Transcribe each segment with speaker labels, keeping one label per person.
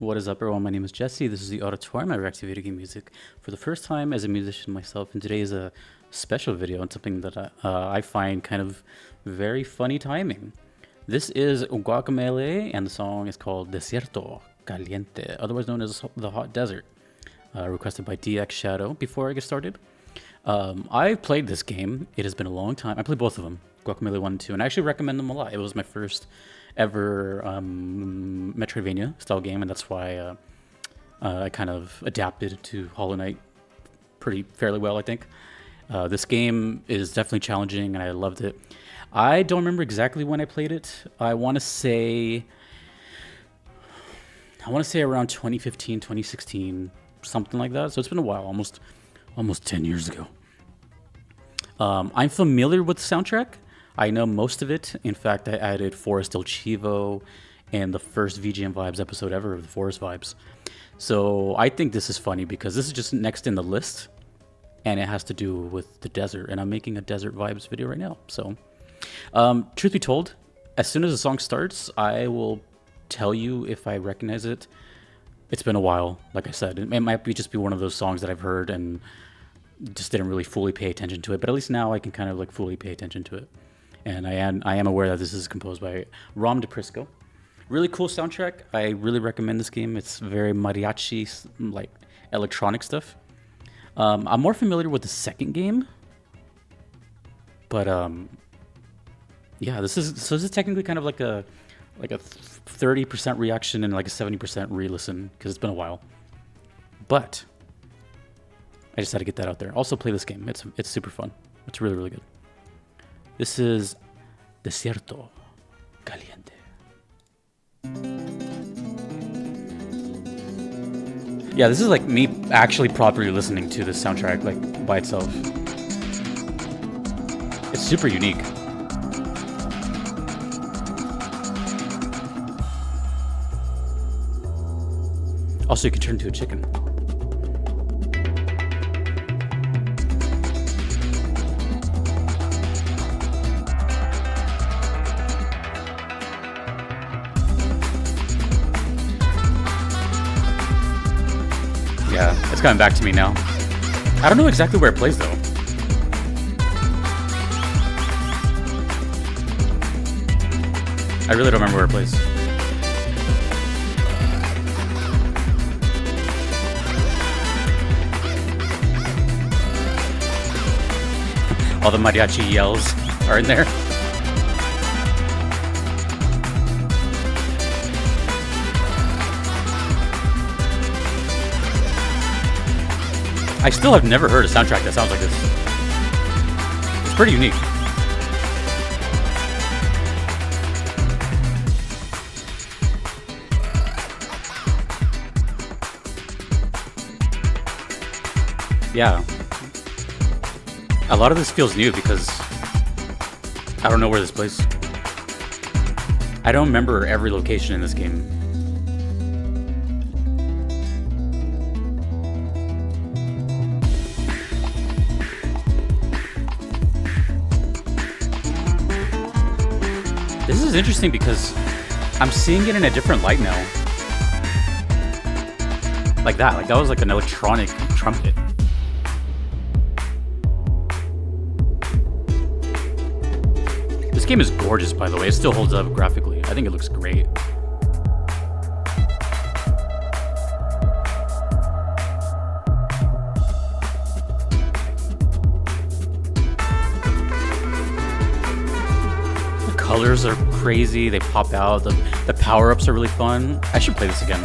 Speaker 1: What is up, everyone? My name is Jesse. This is the Auditorium. I react to video game music for the first time as a musician myself, and today is a special video on something that I find kind of very funny timing. This is Guacamelee, and the song is called Desierto Caliente, otherwise known as the Hot Desert, requested by DX Shadow. Before I get started, I've played this game. It has been a long time. I played both of them, Guacamelee 1 and 2, and I actually recommend them a lot. It was my first ever Metroidvania style game, and that's why I kind of adapted to Hollow Knight fairly well, I think. This game is definitely challenging, and I loved it. I don't remember exactly when I played it. I want to say around 2015, 2016, something like that. So it's been a while, almost 10 years ago. I'm familiar with the soundtrack. I know most of it. In fact, I added Forest El Chivo in the first VGM Vibes episode ever of the Forest Vibes. So I think this is funny because this is just next in the list, and it has to do with the desert, and I'm making a desert vibes video right now. So, truth be told, as soon as the song starts, I will tell you if I recognize it. It's been a while, like I said. It might just be one of those songs that I've heard and just didn't really fully pay attention to it, but at least now I can kind of like fully pay attention to it. And I am aware that this is composed by Rom DePrisco. Really cool soundtrack. I really recommend this game. It's very mariachi, like electronic stuff. I'm more familiar with the second game, but yeah, this is technically kind of like a 30% reaction and like a 70% re-listen because it's been a while. But I just had to get that out there. Also, play this game. It's super fun. It's really, really good. This is Desierto Caliente. Yeah, this is like me actually properly listening to this soundtrack like by itself. It's super unique. Also, you can turn into a chicken. Yeah, it's coming back to me now. I don't know exactly where it plays though. I really don't remember where it plays. All the mariachi yells are in there. I still have never heard a soundtrack that sounds like this. It's pretty unique. Yeah. A lot of this feels new because I don't know where this plays. I don't remember every location in this game. This is interesting because I'm seeing it in a different light now. Like that was like an electronic trumpet. This game is gorgeous, by the way. It still holds up graphically. I think it looks great. Colors are crazy, they pop out, the power-ups are really fun. I should play this again.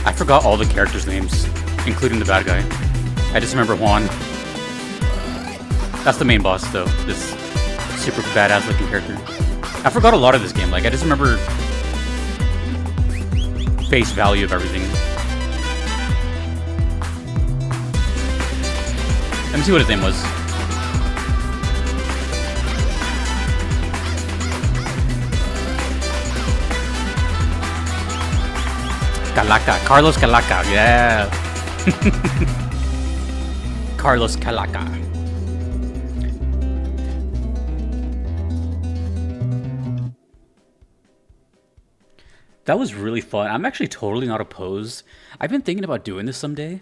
Speaker 1: I forgot all the characters' names, including the bad guy. I just remember Juan. That's the main boss though, this super badass looking character. I forgot a lot of this game. Like, I just remember face value of everything. Let me see what his name was. Calaca. Carlos Calaca. Yeah. Carlos Calaca. That was really fun. I'm actually totally not opposed. I've been thinking about doing this someday,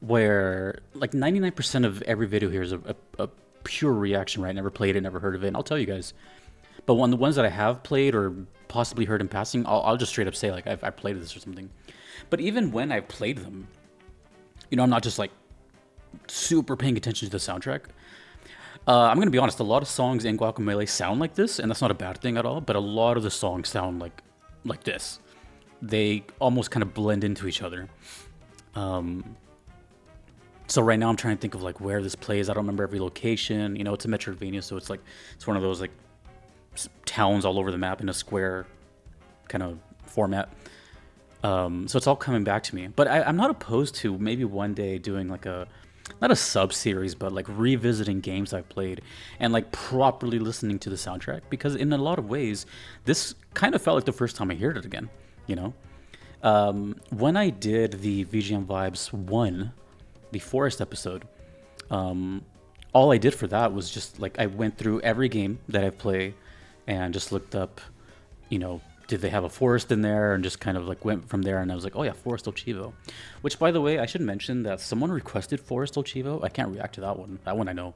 Speaker 1: where like 99% of every video here is a pure reaction, right? Never played it, never heard of it. And I'll tell you guys. But the ones that I have played or possibly heard in passing, I'll just straight up say like I played this or something. But even when I've played them, I'm not just like super paying attention to the soundtrack. I'm gonna be honest. A lot of songs in Guacamelee sound like this, and that's not a bad thing at all. But a lot of the songs sound like this. They almost kind of blend into each other. So right now I'm trying to think of like where this plays. I don't remember every location. It's a Metroidvania, so it's one of those like towns all over the map in a square kind of format. So it's all coming back to me. But I'm not opposed to maybe one day doing like not a sub-series, but like revisiting games I've played and like properly listening to the soundtrack, because in a lot of ways, this kind of felt like the first time I heard it again, When I did the VGM Vibes 1, the Forest episode, all I did for that was just like I went through every game that I play and just looked up, did they have a forest in there, and just kind of like went from there. And I was like, oh yeah, Forest El Chivo, which by the way, I should mention that someone requested Forest El Chivo. I can't react to that one. That one I know.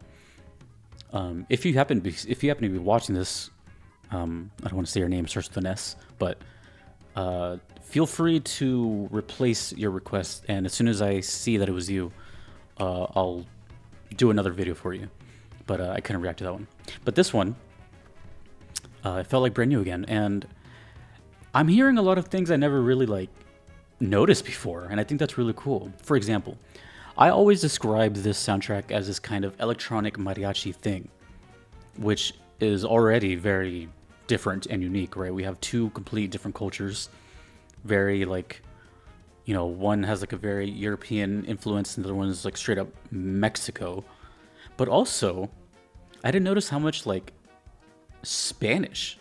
Speaker 1: If you happen to be watching this, I don't want to say your name starts with an S, but feel free to replace your request. And as soon as I see that it was you, I'll do another video for you. But I couldn't react to that one. But this one, it felt like brand new again, and I'm hearing a lot of things I never really noticed before, and I think that's really cool. For example, I always describe this soundtrack as this kind of electronic mariachi thing, which is already very different and unique, right? We have two complete different cultures, very one has like a very European influence, and the other one is like straight up Mexico. But also, I didn't notice how much Spanish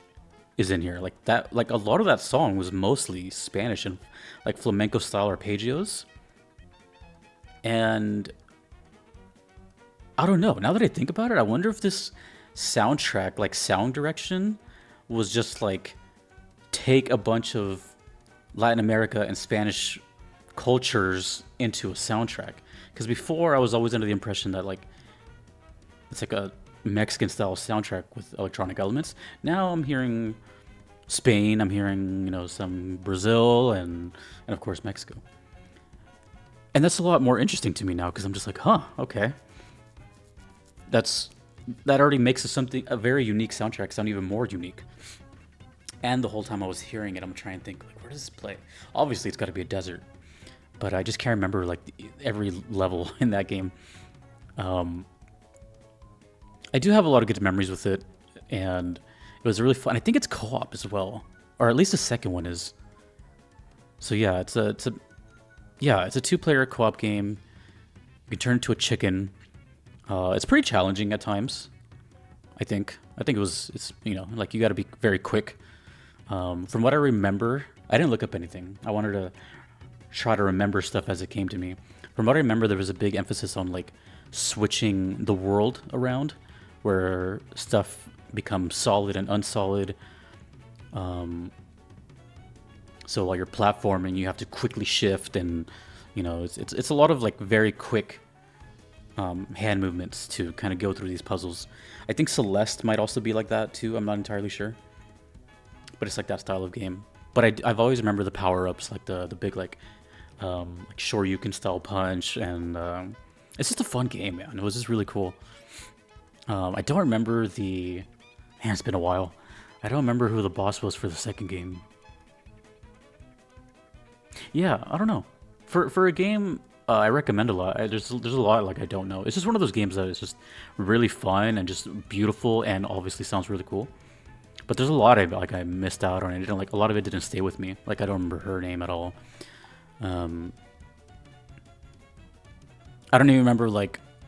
Speaker 1: is in here. A lot of that song was mostly Spanish and like flamenco style arpeggios. And I don't know, now that I think about it, I wonder if this soundtrack, like sound direction, was just like take a bunch of Latin America and Spanish cultures into a soundtrack. Because before I was always under the impression that it's like a Mexican style soundtrack with electronic elements. Now I'm hearing Spain, I'm hearing some Brazil, and of course Mexico. And that's a lot more interesting to me now, because I'm just like, okay. That already makes a very unique soundtrack sound even more unique. And the whole time I was hearing it, I'm trying to think, where does this play? Obviously it's got to be a desert, but I just can't remember every level in that game. I do have a lot of good memories with it, and it was really fun. I think it's co-op as well, or at least the second one is. So yeah, it's a 2-player co-op game. You can turn into a chicken. It's pretty challenging at times. I think it's you got to be very quick. From what I remember, I didn't look up anything. I wanted to try to remember stuff as it came to me. From what I remember, there was a big emphasis on switching the world around, where stuff becomes solid and unsolid. So while you're platforming, you have to quickly shift, and it's a lot of very quick hand movements to kind of go through these puzzles. I think Celeste might also be like that too. I'm not entirely sure, but it's like that style of game. But I've always remembered the power-ups, the big Shoryuken style punch, and it's just a fun game, man. It was just really cool. I don't remember it's been a while. I don't remember who the boss was for the second game. Yeah, I don't know. For a game I recommend a lot. There's a lot I don't know. It's just one of those games that is just really fun and just beautiful, and obviously sounds really cool. But there's a lot I missed out on. A lot of it didn't stay with me. I don't remember her name at all. I don't even remember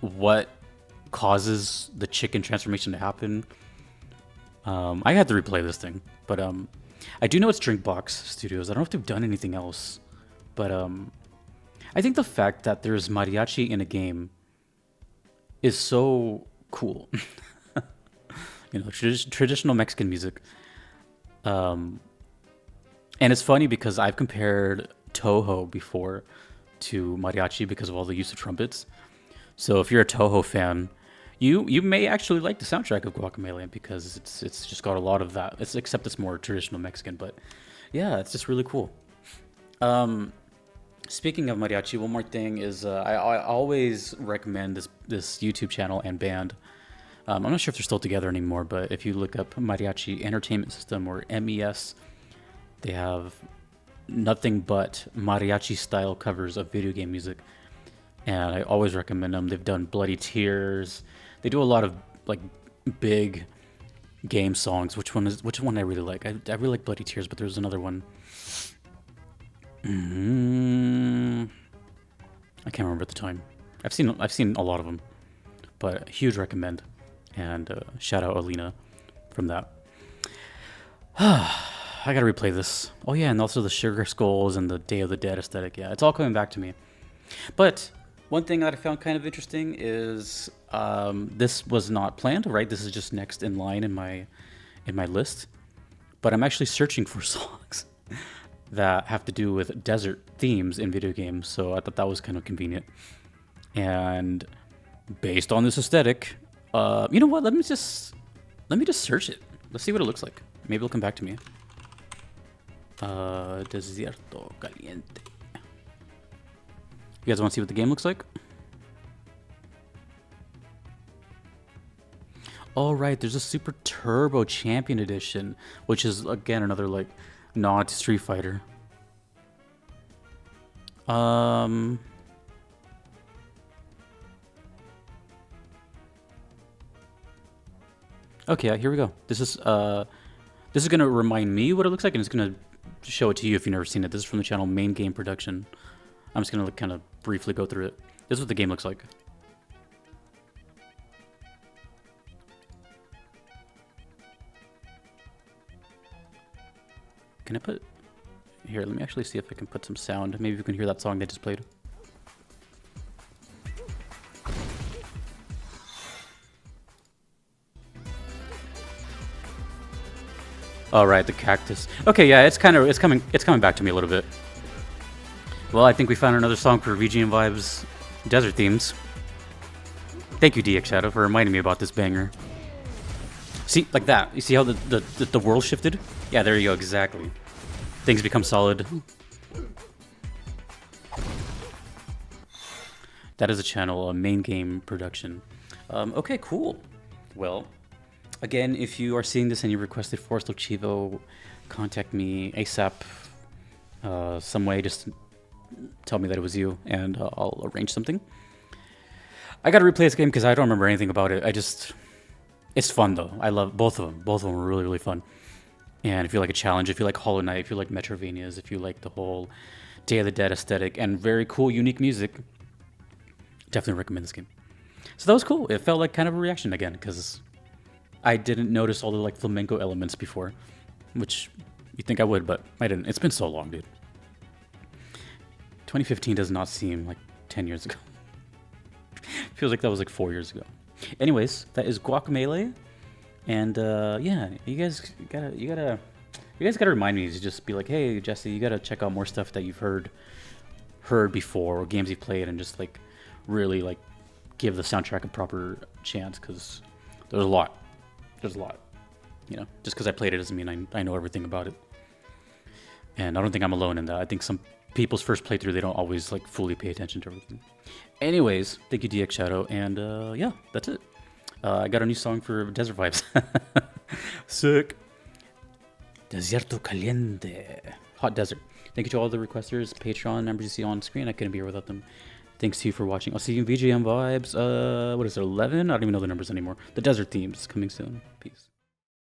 Speaker 1: what causes the chicken transformation to happen. I had to replay this thing, but I do know it's Drinkbox Studios. I don't know if they've done anything else. But I think the fact that there's mariachi in a game is so cool. Traditional Mexican music. And it's funny because I've compared Toho before to mariachi because of all the use of trumpets. So if you're a Toho fan, you may actually like the soundtrack of Guacamelee because it's just got a lot of that. Except it's more traditional Mexican, but yeah, it's just really cool. Speaking of mariachi, one more thing is I always recommend this YouTube channel and band. I'm not sure if they're still together anymore, but if you look up Mariachi Entertainment System or MES, they have nothing but mariachi style covers of video game music, and I always recommend them. They've done Bloody Tears. They do a lot of like big game songs. Which one I really like? I really like Bloody Tears, but there's another one. I can't remember at the time. I've seen a lot of them, but huge recommend. And shout out Alina from that. I gotta replay this. Oh yeah, and also the Sugar Skulls and the Day of the Dead aesthetic. Yeah, it's all coming back to me. But one thing that I found kind of interesting is this was not planned, right? This is just next in line in my list. But I'm actually searching for songs that have to do with desert themes in video games. So I thought that was kind of convenient. And based on this aesthetic, you know what? Let me just search it. Let's see what it looks like. Maybe it'll come back to me. Desierto Caliente. You guys want to see what the game looks like? All right, there's a Super Turbo Champion Edition, which is again another like nod to Street Fighter. Okay, here we go. This is gonna remind me what it looks like, and it's gonna show it to you if you've never seen it. This is from the channel Main Game Production. I'm just gonna kind of briefly go through it. This is what the game looks like. Can I put here? Let me actually see if I can put some sound. Maybe you can hear that song they just played. All right, the cactus. Okay, yeah, it's coming back to me a little bit. Well, I think we found another song for VGM Vibes desert themes. Thank you, DX Shadow, for reminding me about this banger. See, like that. You see how the world shifted? Yeah, there you go, exactly. Things become solid. That is a channel, a Main Game Production. Okay, cool. Well, again, if you are seeing this and you requested Forest Chivo, contact me ASAP. Some way, just tell me that it was you, and I'll arrange something. I gotta replay this game because I don't remember anything about it. It's fun though. I love both of them. Both of them are really, really fun. And if you like a challenge, if you like Hollow Knight, if you like Metrovanias, if you like the whole Day of the Dead aesthetic and very cool, unique music, definitely recommend this game. So that was cool. It felt like kind of a reaction again because I didn't notice all the like flamenco elements before, which you'd think I would, but I didn't. It's been so long, dude. 2015 does not seem like 10 years ago. Feels like that was like 4 years ago. Anyways, that is Guacamelee, and yeah, you guys gotta remind me to just be like, hey, Jesse, you gotta check out more stuff that you've heard before or games you've played, and just like really like give the soundtrack a proper chance because there's a lot. There's a lot. You know, just because I played it doesn't mean I know everything about it. And I don't think I'm alone in that. I think some people's first playthrough, they don't always like fully pay attention to everything. Anyways, thank you, DX Shadow, and yeah, that's it. I got a new song for Desert Vibes. Sick. Desierto Caliente. Hot Desert. Thank you to all the requesters, Patreon members you see on screen. I couldn't be here without them. Thanks to you for watching. I'll see you in VGM Vibes. What is it, 11? I don't even know the numbers anymore. The Desert Themes coming soon. Peace.